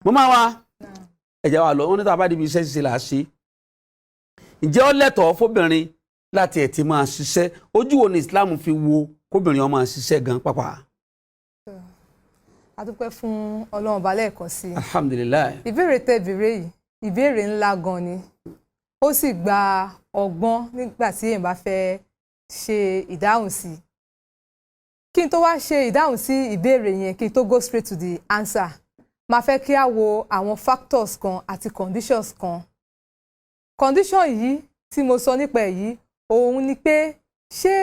mo máa wá ẹ̀jẹ̀ wa lọ wọn ní tá a bá débi iṣẹ́ ṣíṣe là á ṣe ǹjẹ́ ó lẹ́tọ̀ọ́ fóbìnrin láti ẹ̀ ti máa ṣiṣẹ́ ojú wo ni Islam fi wo kóbìnrin ó máa ṣiṣẹ́ gan pápá. a dúpẹ́ fún Ọlọ́run ọba lẹ́ẹ̀kan sí i. Alhamdulilayi. ìbéèrè tẹ́ béèrè yìí ìbéèrè ńlá gan ni ó sì gba ọgbọ́n nígbà tí èèyàn bá fẹ́ ṣe ìdáhùn sí i. kí n tó wá ṣe ìdáhùn sí ìbéèrè yẹn kí n tó go straight to the answer máa fẹ́ kí a wo àwọn factors kan àti conditions kan. condition yìí tí mo sọ nípa ẹ̀ yìí òun ni pé ṣé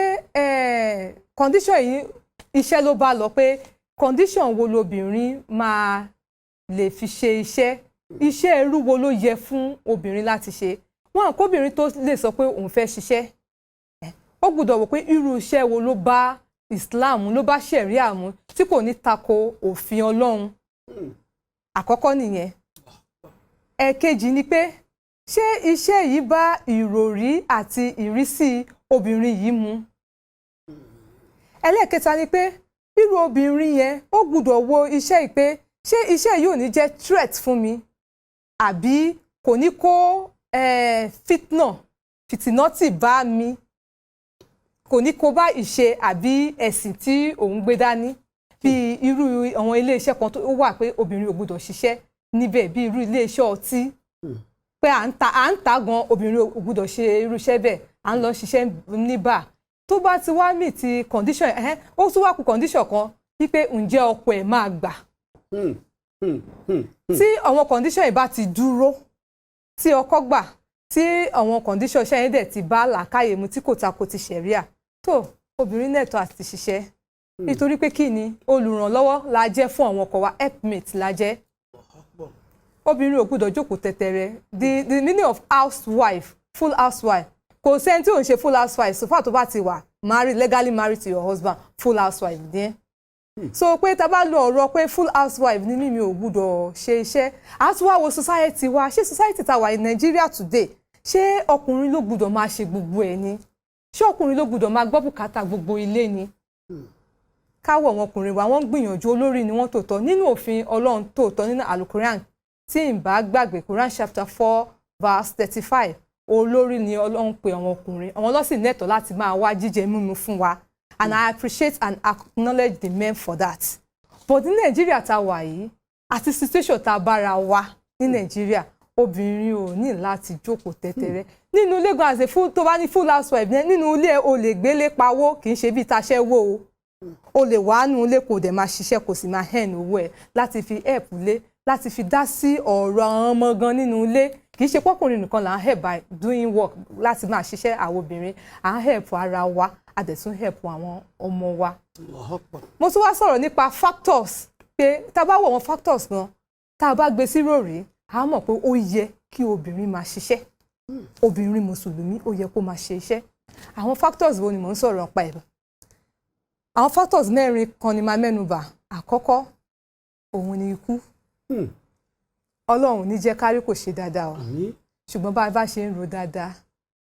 condition yìí iṣẹ́ ló bá lọ pé condition wo lobìnrin máa lè fi ṣe iṣẹ́ irú wo ló yẹ fún obìnrin láti ṣe wọn kóbìnrin tó lè sọ pé òun fẹ́ ṣiṣẹ́ ó gbọ́dọ̀ wò pé irú iṣẹ́ wo ló bá Islam ló bá ṣẹ̀ríà mu tí kò ní tako òfin Ọlọ́run àkọ́kọ́ nìyẹn ẹ̀kejì ni pé ṣé iṣẹ́ yìí bá ìròrí àti ìrísí obìnrin yìí mu ẹlẹ́ẹ̀kẹta ni pé irú obìnrin yẹn ó gbọ́dọ̀ wo iṣẹ́ yìí pé ṣé iṣẹ́ yìí ò ní jẹ́ threat fún mi àbí kò ní kó fìtínọ́tì bá mi kò ní kó bá ìṣe àbí ẹ̀sìn tí òun gbé dání bí irú àwọn iléeṣẹ́ kan tó wà pé obìnrin ò gbọ́dọ̀ ṣiṣẹ́ níbẹ̀ bí irú iléeṣẹ́ ọtí pé à ń ta gan obìnrin ò gbọ́dọ̀ ṣe irú iṣẹ́ bẹ́ẹ̀ à ń lọ ṣiṣẹ́ ní bar tó bá ti wá mì ti condition ó tún wá kù condition kan wípé ǹjẹ́ ọkọ ẹ̀ máa gbà tí àwọn condition yìí bá ti dúró tí ọkọ gbà tí àwọn condition ṣẹ́yìn dẹ̀ ti bá làákàyè mu tí kò tako ti ṣẹ̀ríà tó obìnrin nẹ̀tọ́ àti ṣiṣẹ́ nítorí pé kí ni olùrànlọ́wọ́ la jẹ́ fún àwọn ọkọ wa helpmate la jẹ́ obìnrin ò gbọ́dọ̀ jókòó tẹ̀tẹ̀rẹ̀ the meaning of housewife full housewife kò sẹ́ni tí ò ń ṣe full housewife so far tó bá ti wà legally married to your husband full housewife díẹ̀ so pé tá bá lo ọ̀rọ̀ pé full housewife ní mímí ò gbọ́dọ̀ ṣe iṣẹ́ àtúwáwo society wa ṣé society ta wà in Nigeria today ṣé ọkùnrin ló gbọ́dọ̀ máa ṣe gbogbo ẹ̀ ni ṣé ọkùnrin ló gbọ́dọ̀ máa gbọ́ bùkátà gbogbo ilé ni káwọ̀ àwọn ọkùnrin wa wọ́n gbìyànjú olórí ni wọ́n tòótọ́ nínú òfin Ọlọ́run tòótọ́ nínú alukoran tí n bá gbàgbé Quran chapter 4 verse 35 olórí ni Ọlọ́run pè àwọn ọkùnrin àwọn ló sì nẹ́tọ̀ọ́ láti máa wá jíjẹ mímu fún wa and I appreciate and acknowledge the men for that but ní Nàìjíríà tá wà yìí àti situation tá bára wa ní Nàìjíríà obìnrin ò ní láti jókòó tẹ́tẹ́rẹ́ nínú ilé gan àṣẹ tó bá ní full housewife nínú ilé o lè gbélé pawó kì í ṣe bí taṣẹ́ wò o lè wà nínú ilé kò dẹ̀ máa ṣiṣẹ́ kò sì máa hẹ́n owó ẹ̀ láti fi help lé láti fi dá sí ọ̀rọ̀ àwọn ọmọ gan nínú ilé kì í ṣe pọ́kùnrin nìkan là ń help by doing work láti máa ṣiṣẹ́ àwọn obìnrin à ń help ara wa a dẹ̀ tún help àwọn ọmọ wa. mo tún wá sọ̀rọ̀ nípa factors pé tá a bá wọ̀ wọ́n factors gan tá a bá gbé sí ròrí a mọ̀ pé ó yẹ kí obìnrin máa ṣiṣẹ́ obìnrin mùsùlùmí ó yẹ kó máa ṣe iṣẹ́ àwọn factors wo ni mò ń sọ̀rọ̀ nípa ẹ̀ àwọn factors mẹ́rin kan ni máa mẹ́nubà àkọ́kọ́ òun ni ikú Ọlọ́run ní jẹ́ kárí kò ṣe dáadáa o ṣùgbọ́n bá a bá ṣe ń ro dáadáa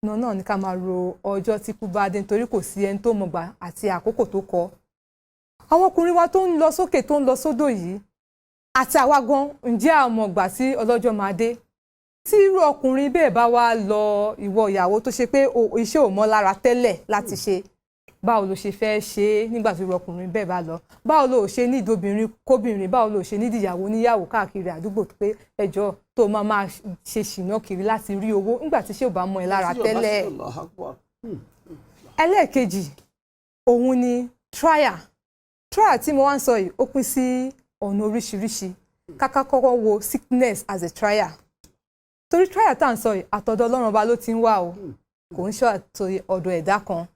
náà ní ká máa ro ọjọ́ tí kú bá dé nítorí kò sí ẹni tó mọ̀gbà àti àkókò tó kọ àwọn ọkùnrin wa tó ń lọ sókè tó ń lọ sódò yìí àti àwa gan ǹjẹ́ àmọ̀gbà tí ọlọ́jọ́ máa dé tí irú ọkùnrin bẹ́ẹ̀ bá wá lọ ìwọ ìyàwó tó ṣe pé iṣẹ́ ò mọ́ lára tẹ́lẹ̀ láti ṣe báwo ló ṣe fẹ́ ṣe é nígbà tí irú ọkùnrin bẹ́ẹ̀ bá lọ báwo ló ṣe ní ìdóbìnrin kóbìnrin báwo ló ṣe ní ìdíyàwó níyàwó káàkiri àdúgbò pé ẹjọ́ tó máa ṣe ṣìnà kiri láti rí owó nígbà tí ṣé ò bá mọ́ ẹ lára tẹ́lẹ̀. ẹlẹ́ẹ̀kejì òun ni trial tí mo wá ń sọ yìí ó pín sí ọ̀nà oríṣiríṣi káká kọ́kọ́ wo sickness as a trial torí trial tá à ń sọ yìí àtọ̀dọ̀ Ọlọ́run ọba ló ti ń wá o kò ń ṣe ọ̀dọ̀ ẹ̀dá kan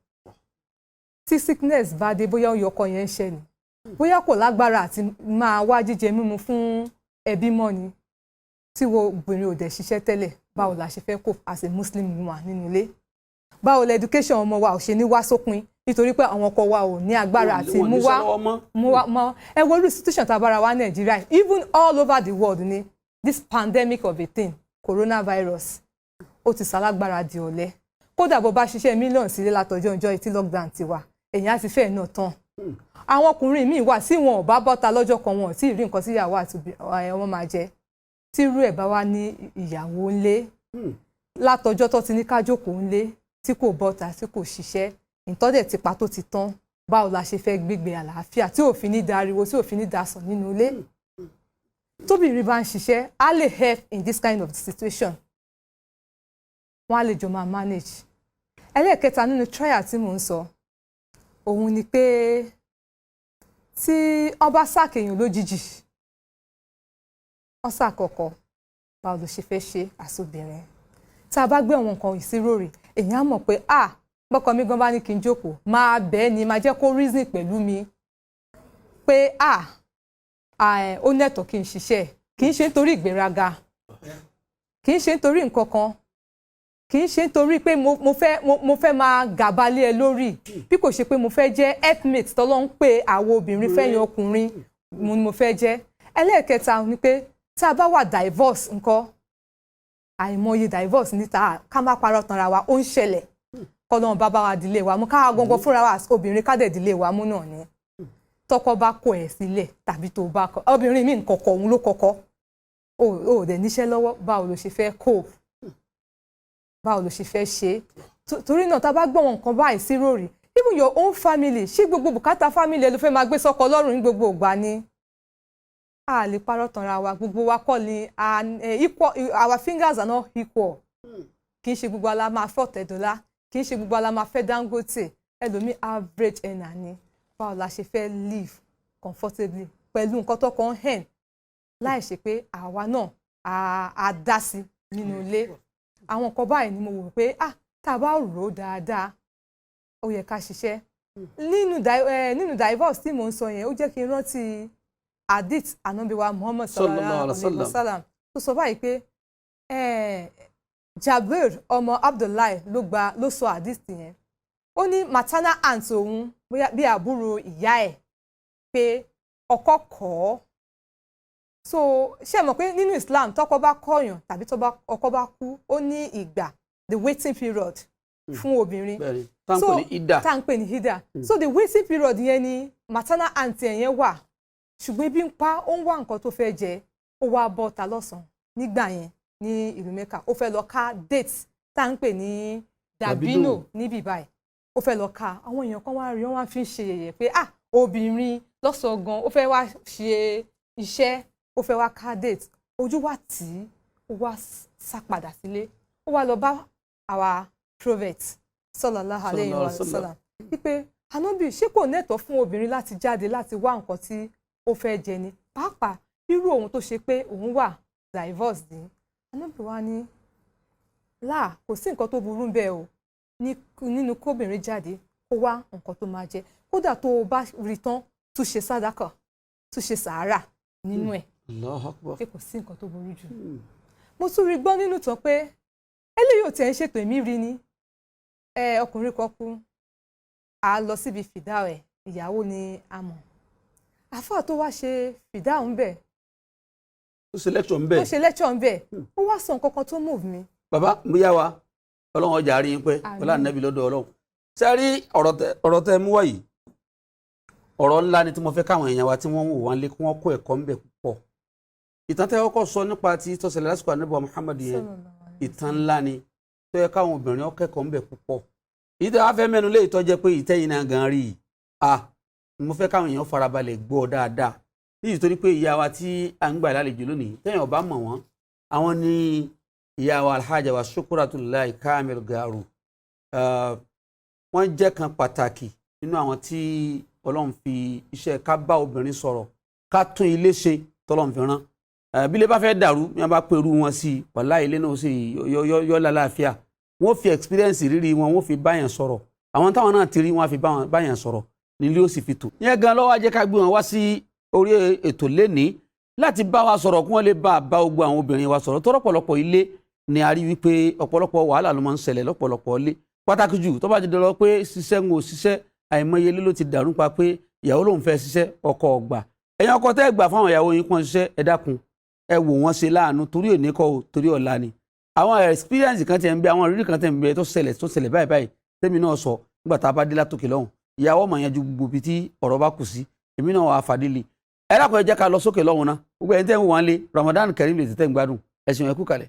tí sickness bá dé bóyá ọyọkọ yẹn ń ṣe ni bóyá kò lágbára àti máa wá jíjẹ mímu fún ẹbí mọ́ ni tí wo obìnrin ò dẹ̀ ṣiṣẹ́ tẹ́lẹ̀ báwo la ṣe fẹ́ cope as a Muslim woman nínú ilé báwo la education ọmọ wa ò ṣe ní wá sópin nítorí pé àwọn ọkọ wa ò ní agbára àti mú wá mọ́ ẹ wo institution tá a bára wa Nàìjíríà even all over the world ni this pandemic of a thing coronavirus ó ti ṣalágbára di ọ̀lẹ kódà bó bá ṣiṣẹ́ mílíọ̀nù sílé látọjọ́ ọjọ́ tí lockdown ti wà èèyàn á ti fẹ́ẹ̀ náà tán àwọn ọkùnrin míì wà tí wọn ò bá bọ́ta lọ́jọ́ kan wọn ò tí ì rí nǹkan síyàwó àti ọmọ máa jẹ tírú ẹ̀ bá wá ní ìyàwó ńlé látọjọ́ tó ti ní ká jókòó ńlé tí kò bọ́ta tí kò ṣiṣẹ́ ìtọ́dẹ̀ tipa tó ti tán báwo la ṣe fẹ́ gbégbé àlàáfíà tí òfin ní dariwo tí òfin ní dasàn nínú ilé tóbìnrin bá ń ṣiṣẹ́ á lè help in this kind of situation wọ́n á lè jọ máa manage. Ẹlẹ́ẹ̀kẹta nínú trial tí mò ń sọ òun ni pé tí wọ́n bá ṣàkèyàn lójijì wọ́n ṣàkọ́kọ́ báwo ló ṣe fẹ́ ṣe àsobìnrin tá a bá gbé àwọn nǹkan ìṣirò rẹ̀ èèyàn á mọ̀ pé bọ́kọ mi gan bá ní kí n jókòó máa bẹ́ẹ̀ ni máa jẹ́ kó reason pẹ̀lú mi pé ó nẹ̀tọ̀ kí n ṣiṣẹ́ kì í ṣe nítorí ìgbéraga kì í ṣe nítorí nǹkan kan kì í ṣe nítorí pé mo fẹ́ máa gàba lé ẹ lórí bí kò ṣe pé mo fẹ́ jẹ́ helpmate tọ́lọ́ ń pè àwọn obìnrin fẹ́yìn ọkùnrin ni mo fẹ́ jẹ́. Ẹlẹ́ẹ̀kẹta ni pé tá a bá wà divorce nǹkan àìmọye divorce níta ká má parọ́ tanra wa ó ń ṣẹlẹ̀ kọ́lọ́n bá wa dílé wa mú ká gbọ́ngàn fúnra wa obìnrin ká dẹ̀ dílé wa mú náà ni tọkọ bá kọ ẹ̀ sílẹ̀ tàbí tó bá kọ obìnrin mi kọ̀kọ̀ òun ló kọ́kọ́ ó dẹ̀ níṣẹ́ lọ́wọ́ báwo ló ṣe fẹ́ cope báwo ló ṣe fẹ́ ṣe torí náà tá a bá gbọ́ wọn nǹkan báyìí sí rórì even your own family ṣé gbogbo bùkátà family ẹ ló fẹ́ máa gbé sọ́kọ lọ́rùn ní gbogbo ìgbà ni a lè parọ́ tanra wa gbogbo wa kọ́ ni equal our fingers are not equal kì í ṣe gbogbo ala máa fẹ́ Ọ̀tẹ́dọ́lá kì í ṣe gbogbo ala máa fẹ́ Dangote ẹlòmíì average earner ni báwo la ṣe fẹ́ live comfortably pẹ̀lú nǹkan tó kàn hẹ́n láì ṣe pé àwa náà a dá sí nínú ilé àwọn nǹkan báyìí ni mo wò pé tá a bá rò ó dáadáa ó yẹ ká ṣiṣẹ́ nínú divorce tí mò ń sọ yẹn ó jẹ́ kí n rántí hadith Ànábì wa Muhammad sallallahu alaihi wasallam tó sọ báyìí pé Jabir ọmọ Abdullahi ló sọ hadith yẹn ó ní maternal aunt òun bí àbúrò ìyá ẹ̀ pé ọkọ kọ̀ ọ́ so ṣé mọ̀ pé nínú Islam tọ́kọ bá kọ̀yàn tàbí ọkọ bá kú ó ní ìgbà the waiting period fún obìnrin so tá ń pè ní hida so the waiting period yẹn ni maternal aunt yẹn wà ṣùgbọ́n ebi ń pa ó ń wá nǹkan tó fẹ́ jẹ ó wá bọ́ta lọ́sàn-án nígbà yẹn ní ìlú Mẹ́kà ó fẹ́ lọ ká date tá ń pè ní dàbínò níbí báyìí ó fẹ́ lọ ká àwọn èèyàn kan wá rí wọn fi ń ṣe yẹ̀yẹ̀ pé obìnrin lọ́sàn-án gan ó fẹ́ wá ṣe iṣẹ́ ó fẹ́ wá ká date ojú wa tì í ó wá sá padà sílé ó wá lọ bá àwa prophet sallallahu alayhi wa sallam wípé Ànábì ṣé kò nẹ́tọ̀ fún obìnrin láti jáde láti wá nǹkan tí ó fẹ́ jẹ ni pàápàá irú òun tó ṣe pé òun wà divorce ni Ànábì wa ní kò sí nǹkan tó burú bẹ́ẹ̀ o nínú kóbìnrin jáde kó wá nǹkan tó máa jẹ kódà tó o bá rí tán tún ṣe sàdákà tún ṣe sàárà nínú ẹ̀ pé kò sí nǹkan tó burú jù. Mo tún rí gbọ́ nínú tán pé eléyìí ò tẹ̀ ń ṣètò èmi rí ni ọkùnrin kan kú a lọ síbi fìdá ẹ̀ ìyàwó ni a mọ̀ àfáà tó wá ṣe fìdá ń bẹ̀ ó ṣe lecture ń bẹ̀ ó wá sọ nǹkan kan tó move mi. bàbá mo yá wa Ọlọ́run ọjà rí yín pé ọlá nẹ́bí lọ́dọ̀ Ọlọ́run ṣe rí ọ̀rọ̀ tẹ mú wáyìí ọ̀rọ̀ ńlá ni tí mo fẹ́ káwọn èèyàn wa tí wọ́n wò wọ́n lé kí wọ́n kó ẹ̀kọ́ ńbẹ̀ púpọ̀ ìtàn tẹ́ kọ́kọ́ sọ nípa ti tó ṣẹlẹ̀ lásìkò Ànábì Muhammad yẹn ìtàn ńlá ni tó yẹ káwọn obìnrin ọkẹ́kọ̀ọ́ ńbẹ̀ púpọ̀ ìtẹ́ wá fẹ́ mẹ́nu lé ìtọ́jẹ́ pé ìtẹ́yìn náà gan rí mo fẹ́ káwọn èèyàn farabalẹ̀ gbọ́ dáadáa nítorí pé ìyá wa tí à ń gbà lálejò lónìí tẹ́yìn ọba mọ̀ wọ́n àwọn ni ìyá wa Alhaja wa Shukuratullahi Kamil Garu wọ́n jẹ́ kan pàtàkì nínú àwọn tí Ọlọ́run fi iṣẹ́ ká bá obìnrin sọ̀rọ̀ ká tún ilé ṣe tọ́lọ́run fi rán bí ilé bá fẹ́ dàrú bí wọ́n bá pẹ̀rú wọn sí wàhálà ilé náà sì yọ lálàáfíà wọ́n fi experience rírí wọn wọ́n fi báyàn sọ̀rọ̀ àwọn táwọn náà ti rí wọn fi báyàn sọ̀rọ̀ nílé ó sì fi tò. yẹn gan lọ́wọ́ ajẹ́ ká gbé wọn wá sí orí ètò lénìí láti bá wa sọ̀rọ̀ kí wọ́n lè bá gbogbo àwọn obìnrin wa sọ̀rọ̀ tó rọ̀pọ̀lọpọ̀ ilé ni a rí wípé ọ̀pọ̀lọpọ̀ wàhálà ló máa ń ṣẹlẹ̀ lọ́pọ̀lọpọ̀ ilé pàtàkì jù tó bá ti dọ̀rọ̀ pé ṣiṣẹ́ ń wo ṣiṣẹ́ àìmọye ilé ló ti dàrú pa pé ìyàwó lòun fẹ́ ṣiṣẹ́ ọkọ ọgbà ẹ̀yin ọkọ tẹ́ gbà fáwọn ìyàwó yín kàn ṣiṣẹ́ ẹ dákun ẹ wò wọ́n ṣe láàánú torí òní kọ́ torí ọ̀la ni àwọn experience kan tẹ̀ ń bẹ àwọn ìrírí kan tẹ̀ ń bẹ tó ṣẹlẹ̀ báyìí tẹ́mi náà sọ nígbà tá a bá dé látòkè lọ́hùn ìyàwó ọmọ yẹn ju gbogbo ibi tí ọ̀rọ̀ bá kù sí èmi náà wà á fàdílé ẹ dákun ẹ jẹ́ ká lọ sókè lọ́hùn náà gbogbo ẹni tẹ́ ń wọ́n lé Ramadan Kareem lè tẹ́ ń gbádùn ẹ̀sìn ẹ̀kú kalẹ̀.